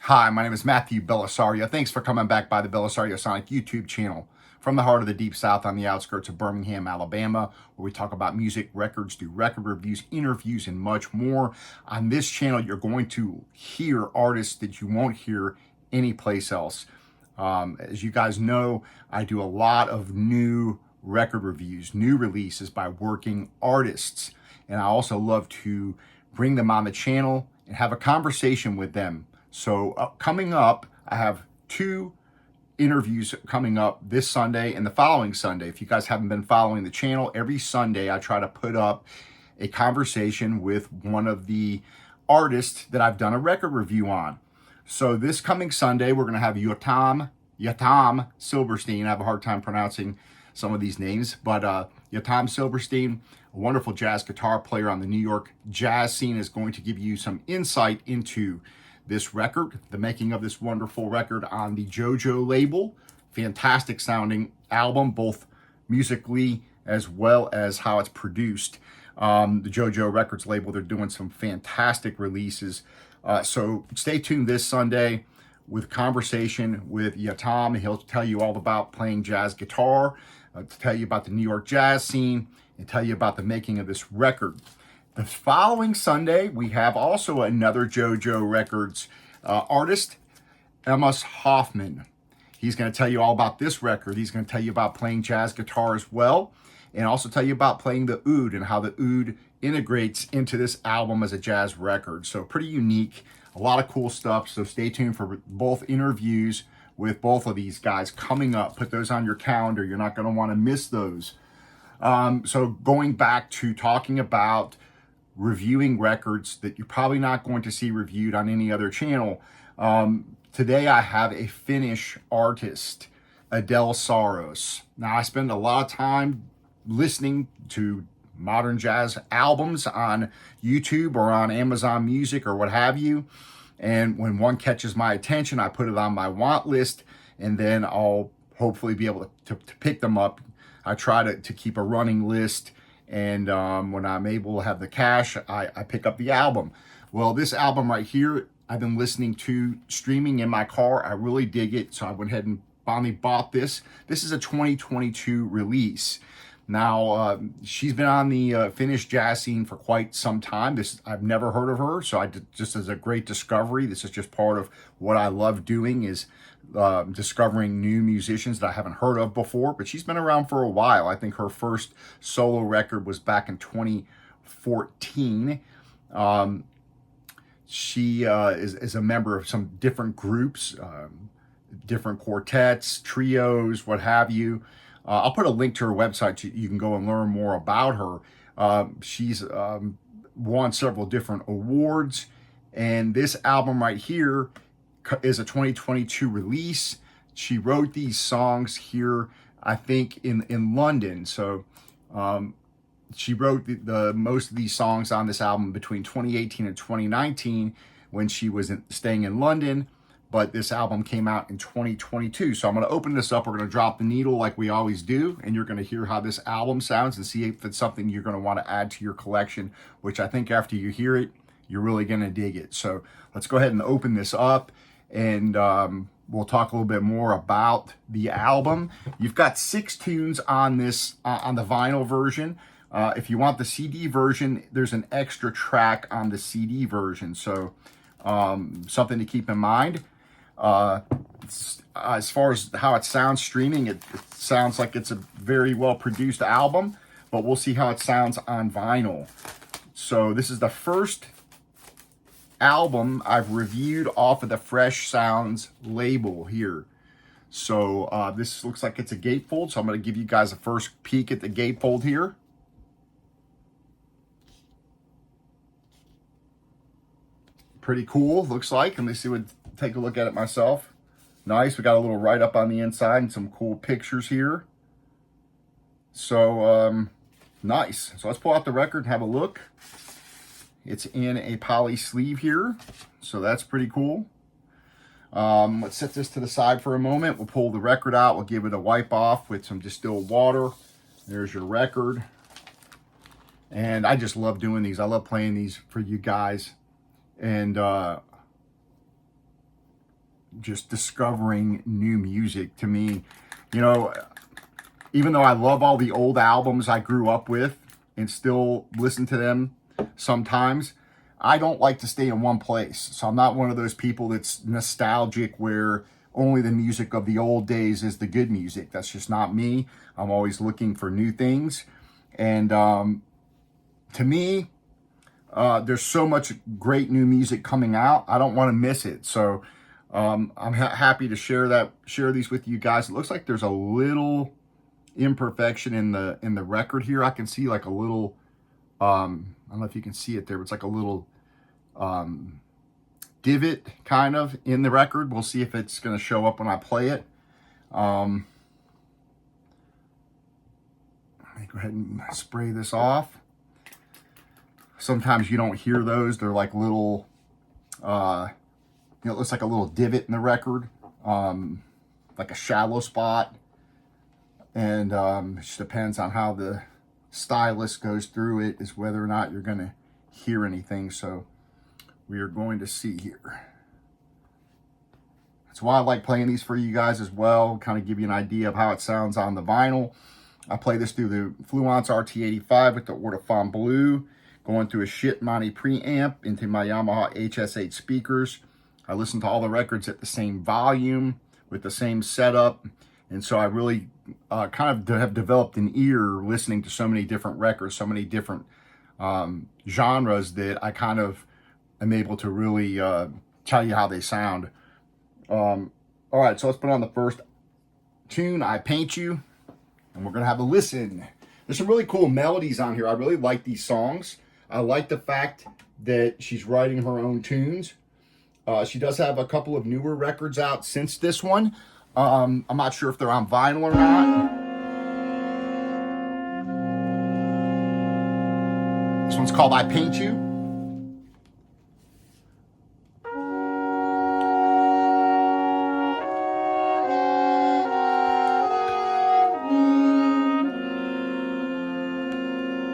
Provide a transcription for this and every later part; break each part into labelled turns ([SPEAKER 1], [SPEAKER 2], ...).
[SPEAKER 1] Hi, my name is Matthew Bellisario. Thanks for coming back by the BellisarioSonic YouTube channel from the heart of the Deep South on the outskirts of Birmingham, Alabama, where we talk about music, records, do record reviews, interviews, and much more. On this channel, you're going to hear artists that you won't hear anyplace else. As you guys know, I do a lot of new record reviews, new releases by working artists. And I also love to bring them on the channel and have a conversation with them. So coming up, I have two interviews coming up this Sunday and the following Sunday. If you guys haven't been following the channel, every Sunday I try to put up a conversation with one of the artists that I've done a record review on. So this coming Sunday, we're going to have Yatam Silverstein. I have a hard time pronouncing some of these names, but Yatam Silverstein, a wonderful jazz guitar player on the New York jazz scene, is going to give you some insight into this record, the making of this wonderful record on the JoJo label. Fantastic sounding album, both musically as well as how it's produced. The JoJo Records label, they're doing some fantastic releases. So stay tuned this Sunday with conversation with Yatam. He'll tell you all about playing jazz guitar, to tell you about the New York jazz scene, and tell you about the making of this record. The following Sunday, we have also another JoJo Records artist, Amos Hoffman. He's going to tell you all about this record. He's going to tell you about playing jazz guitar as well, and also tell you about playing the oud and how the oud integrates into this album as a jazz record. So pretty unique, a lot of cool stuff. So stay tuned for both interviews with both of these guys coming up. Put those on your calendar. You're not going to want to miss those. So going back to talking about reviewing records that you're probably not going to see reviewed on any other channel. Today I have a Finnish artist, Adele Sauros. Now I spend a lot of time listening to modern jazz albums on YouTube or on Amazon Music or what have you. And when one catches my attention, I put it on my want list, and then I'll hopefully be able to pick them up. I try to keep a running list. And when I'm able to have the cash, I pick up the album. Well, this album right here, I've been listening to streaming in my car. I really dig it. So I went ahead and finally bought this. This is a 2022 release. Now, she's been on the Finnish jazz scene for quite some time. I've never heard of her, so just as a great discovery. This is just part of what I love doing, is discovering new musicians that I haven't heard of before. But she's been around for a while. I think her first solo record was back in 2014. She is a member of some different groups, different quartets, trios, what have you. I'll put a link to her website so you can go and learn more about her. She's won several different awards, and this album right here is a 2022 release. She wrote these songs here, I think, in London. So she wrote the most of these songs on this album between 2018 and 2019 when she was staying in London. But this album came out in 2022. So I'm going to open this up. We're going to drop the needle like we always do. And you're going to hear how this album sounds and see if it's something you're going to want to add to your collection, which I think after you hear it, you're really going to dig it. So let's go ahead and open this up, and we'll talk a little bit more about the album. You've got 6 tunes on this, on the vinyl version. If you want the CD version, there's an extra track on the CD version. So something to keep in mind. As far as how it sounds streaming, it sounds like it's a very well produced album, but we'll see how it sounds on vinyl. So this is the first album I've reviewed off of the Fresh Sounds label here. So this looks like it's a gatefold, so I'm going to give you guys a first peek at the gatefold here. Pretty cool, looks like. Let me take a look at it myself. Nice, we got a little write-up on the inside and some cool pictures here. So, nice. So let's pull out the record and have a look. It's in a poly sleeve here, so that's pretty cool. Let's set this to the side for a moment. We'll pull the record out. We'll give it a wipe off with some distilled water. There's your record. And I just love doing these. I love playing these for you guys. And just discovering new music. To me, you know, even though I love all the old albums I grew up with and still listen to them sometimes, I don't like to stay in one place. So I'm not one of those people that's nostalgic where only the music of the old days is the good music. That's just not me. I'm always looking for new things. And to me, there's so much great new music coming out. I don't want to miss it. So I'm happy to share these with you guys. It looks like there's a little imperfection in the record here. I can see like a little, I don't know if you can see it there, but it's like a little divot kind of in the record. We'll see if it's going to show up when I play it. Let me go ahead and spray this off. Sometimes you don't hear those. They're like little, you know, it looks like a little divot in the record, like a shallow spot. And it just depends on how the stylist goes through it, is whether or not you're going to hear anything. So we are going to see here. That's why I like playing these for you guys as well, kind of give you an idea of how it sounds on the vinyl. I play this through the Fluence RT85 with the Ortofon Blue, going through a shit Monty preamp into my Yamaha HS8 speakers. I listen to all the records at the same volume with the same setup. And so I really kind of have developed an ear listening to so many different records, so many different genres, that I kind of am able to really tell you how they sound. All right, so let's put on the first tune, I Paint You, and we're going to have a listen. There's some really cool melodies on here. I really like these songs. I like the fact that she's writing her own tunes. She does have a couple of newer records out since this one. I'm not sure if they're on vinyl or not. This one's called I Paint You.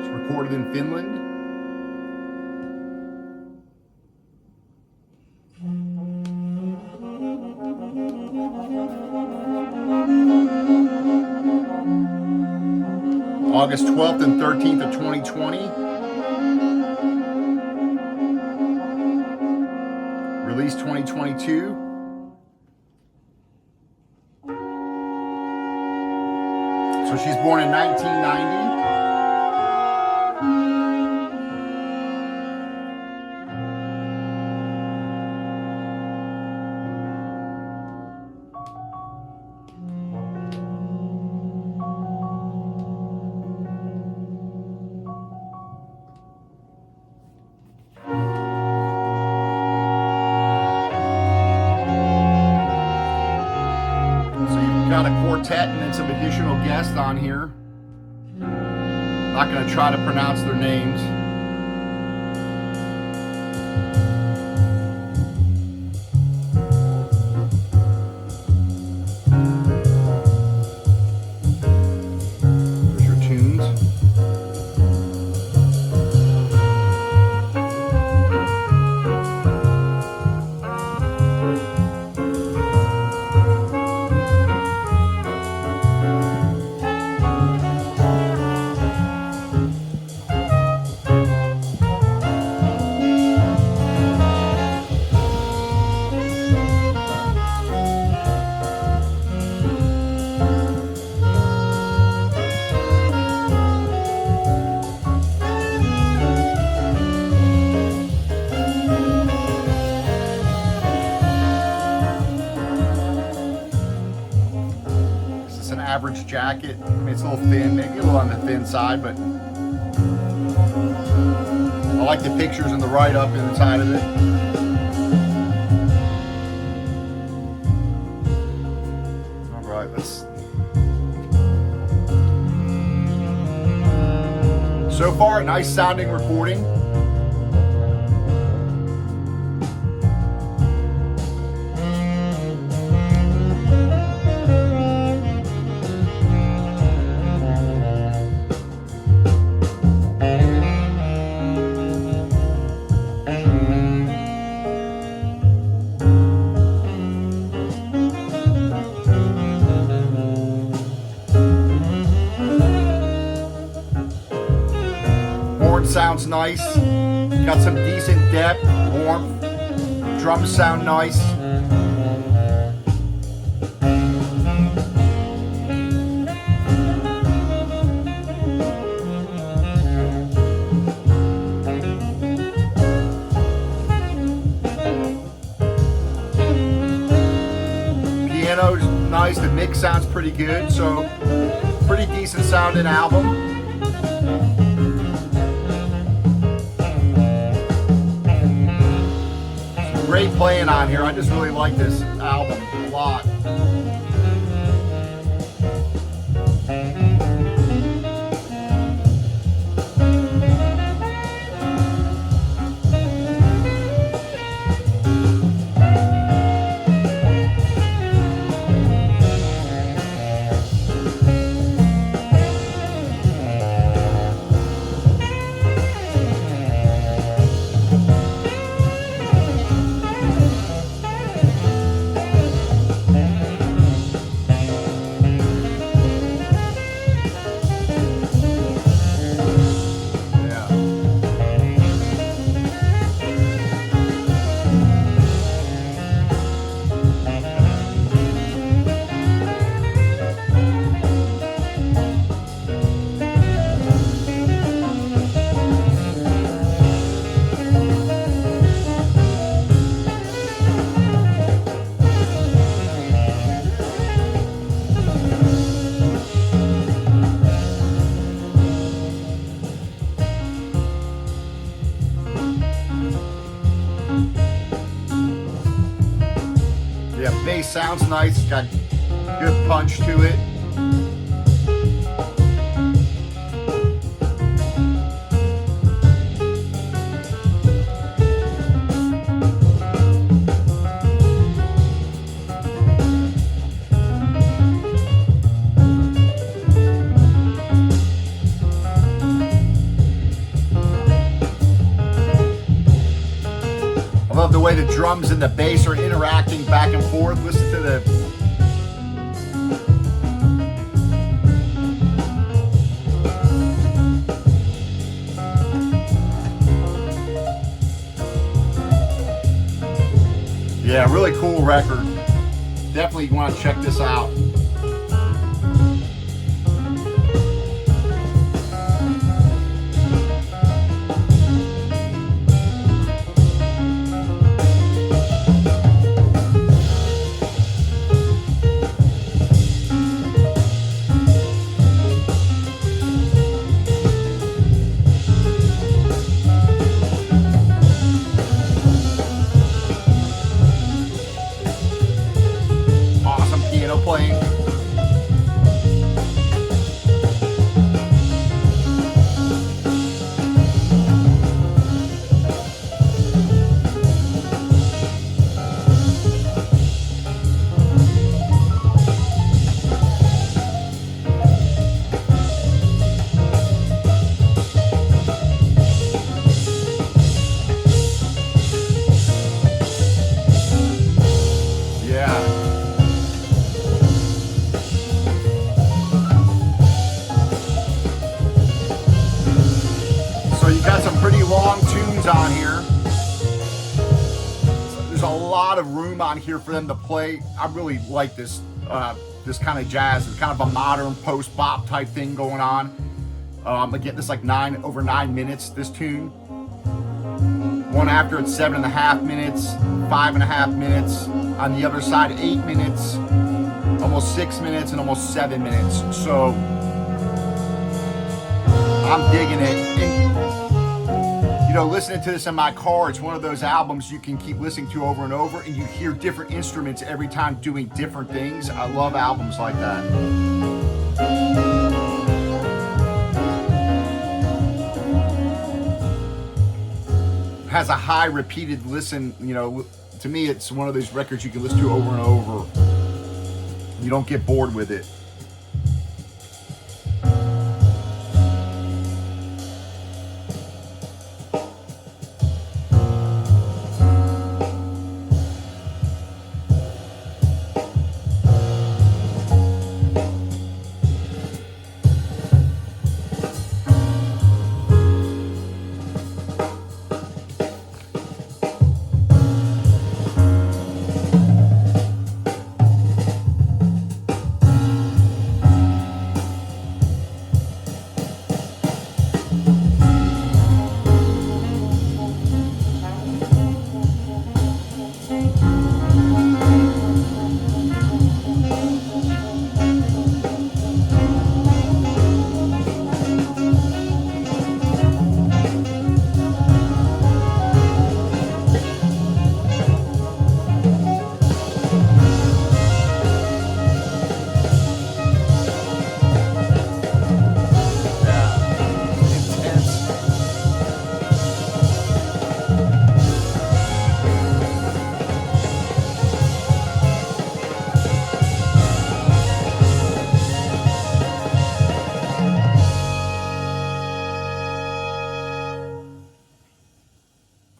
[SPEAKER 1] It's recorded in Finland. August 12th and 13th of 2020. Released 2022. So she's born in 1990. Got a quartet and then some additional guests on here. Not going to try to pronounce their names. There's your tunes. Average jacket. I mean, it's a little thin, maybe a little on the thin side, but I like the pictures and the write-up inside of it. All right, let's. So far, a nice sounding recording. sounds nice. Got some decent depth, warmth. Drums sound nice. Piano's nice, the mix sounds pretty good, so pretty decent sounding album. Great playing on here. I just really like this album a lot. Bass sounds nice, it's got good punch to it. I love the way the drums and the bass are interacting back and forth. Listen to the yeah, really cool record. Definitely want to check this out. Playing. On here, there's a lot of room on here for them to play. I really like this this kind of jazz. It's kind of a modern post-bop type thing going on. Again, this like over 9 minutes, this tune. One after it's 7.5 minutes, 5.5 minutes. On the other side, 8 minutes, almost 6 minutes, and almost 7 minutes. So I'm digging it. And, you know, listening to this in my car, it's one of those albums you can keep listening to over and over, and you hear different instruments every time doing different things. I love albums like that. Has a high repeated listen. You know, to me, it's one of those records you can listen to over and over. You don't get bored with it.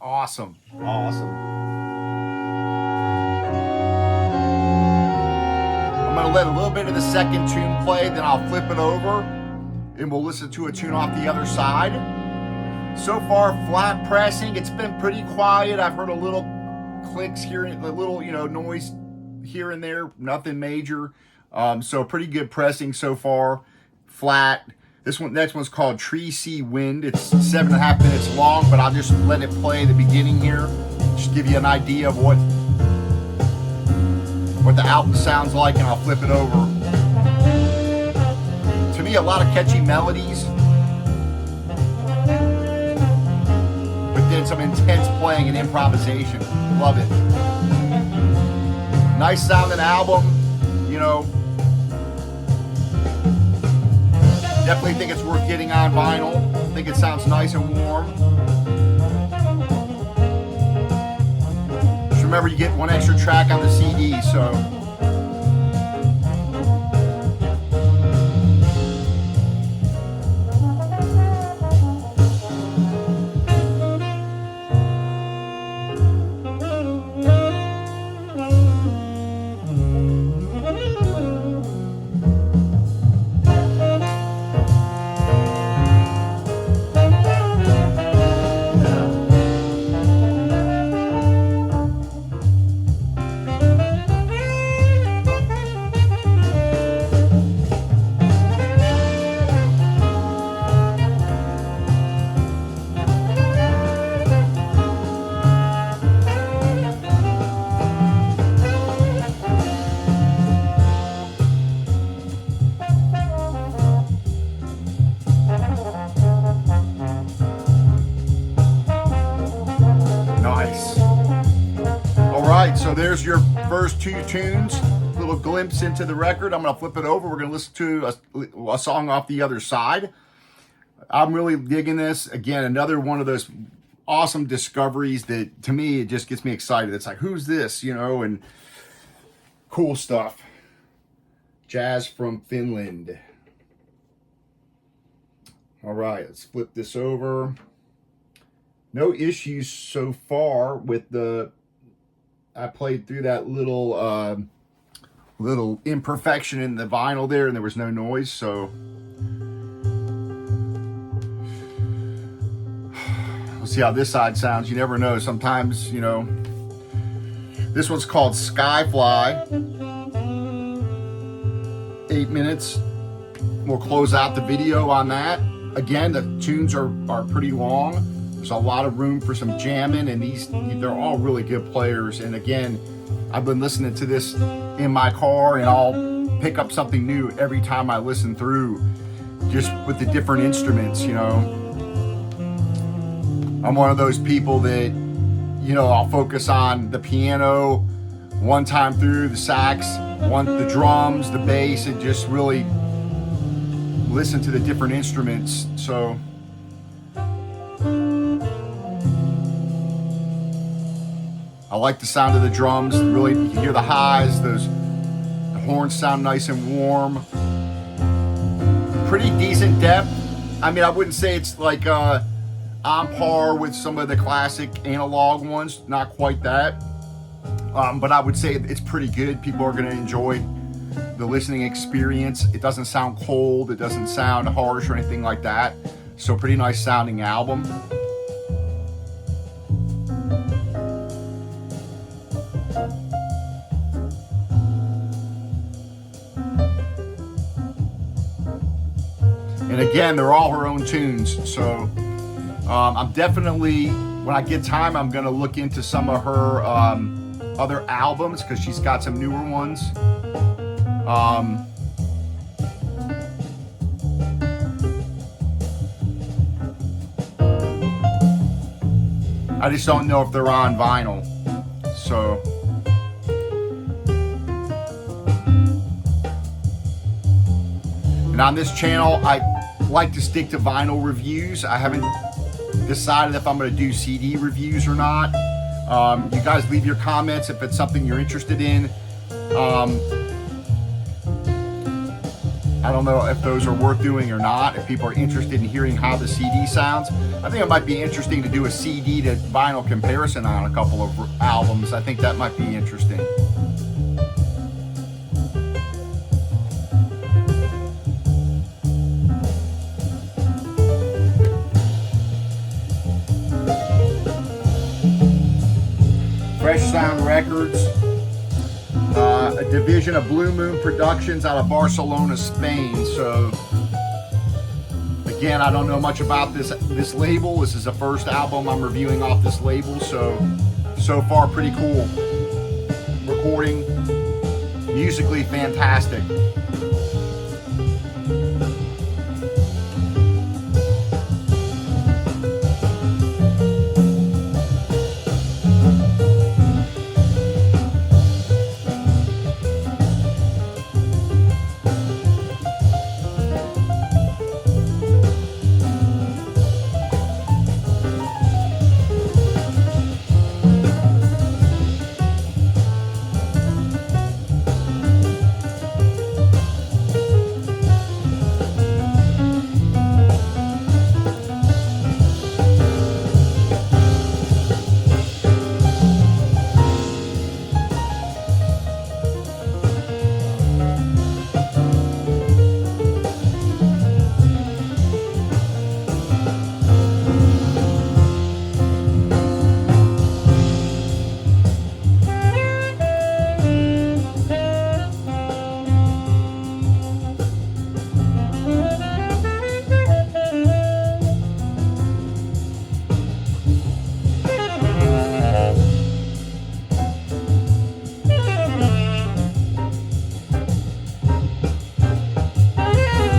[SPEAKER 1] Awesome. Awesome. I'm going to let a little bit of the second tune play, then I'll flip it over and we'll listen to a tune off the other side. So far, flat pressing. It's been pretty quiet. I've heard a little clicks here, a little, noise here and there. Nothing major. So pretty good pressing so far. Flat. Next one's called Tree Sea Wind. It's 7.5 minutes long, but I'll just let it play the beginning here. Just give you an idea of what the album sounds like, and I'll flip it over. To me, a lot of catchy melodies, but then some intense playing and improvisation. Love it. Nice sounding album, Definitely think it's worth getting on vinyl. I think it sounds nice and warm. Just remember, you get one extra track on the CD, so. So there's your first two tunes, little glimpse into the record. I'm going to flip it over. We're going to listen to a song off the other side. I'm really digging this. Again, another one of those awesome discoveries that, to me, it just gets me excited. It's like, who's this, and cool stuff. Jazz from Finland. All right, let's flip this over. No issues so far with I played through that little imperfection in the vinyl there, and there was no noise, so we'll see how this side sounds. You never know. Sometimes, this one's called Skyfly. 8 minutes. We'll close out the video on that. Again, the tunes are pretty long. There's a lot of room for some jamming, and they're all really good players. And again, I've been listening to this in my car, and I'll pick up something new every time I listen through, just with the different instruments. I'm one of those people that, I'll focus on the piano one time through, the sax, the drums, the bass, and just really listen to the different instruments. So I like the sound of the drums. Really, you can hear the highs. The horns sound nice and warm. Pretty decent depth. I mean, I wouldn't say it's like on par with some of the classic analog ones. Not quite that. But I would say it's pretty good. People are going to enjoy the listening experience. It doesn't sound cold. It doesn't sound harsh or anything like that. So pretty nice sounding album. And again, they're all her own tunes, so I'm definitely when I get time, I'm gonna look into some of her other albums, because she's got some newer ones. I just don't know if they're on vinyl. So and on this channel, I like to stick to vinyl reviews. I haven't decided if I'm going to do CD reviews or not. You guys leave your comments if it's something you're interested in. I don't know if those are worth doing or not, if people are interested in hearing how the CD sounds. I think it might be interesting to do a CD to vinyl comparison on a couple of albums. I think that might be interesting. Fresh Sound Records, a division of Blue Moon Productions out of Barcelona, Spain. So again, I don't know much about this label. This is the first album I'm reviewing off this label, so far pretty cool. Recording, musically fantastic.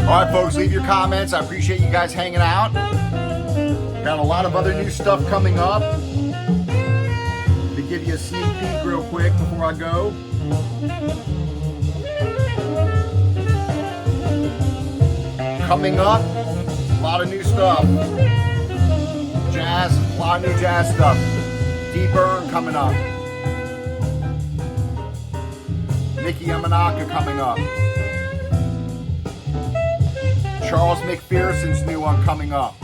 [SPEAKER 1] All right, folks, leave your comments. I appreciate you guys hanging out. Got a lot of other new stuff coming up. To give you a sneak peek real quick before I go. Coming up, a lot of new stuff. Jazz, a lot of new jazz stuff. D-Burn coming up. Nikki Yamanaka coming up. Charles McPherson's new one coming up.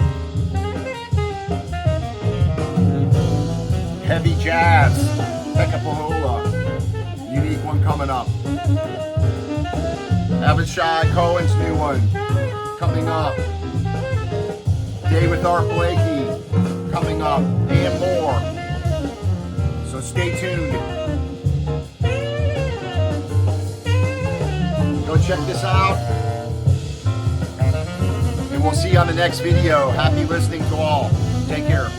[SPEAKER 1] Heavy Jazz, Pekka Pohjola, unique one coming up. Avishai Cohen's new one coming up. Day with Art Blakey coming up, and more. So stay tuned. Go check this out. We'll see you on the next video. Happy listening to all. Take care.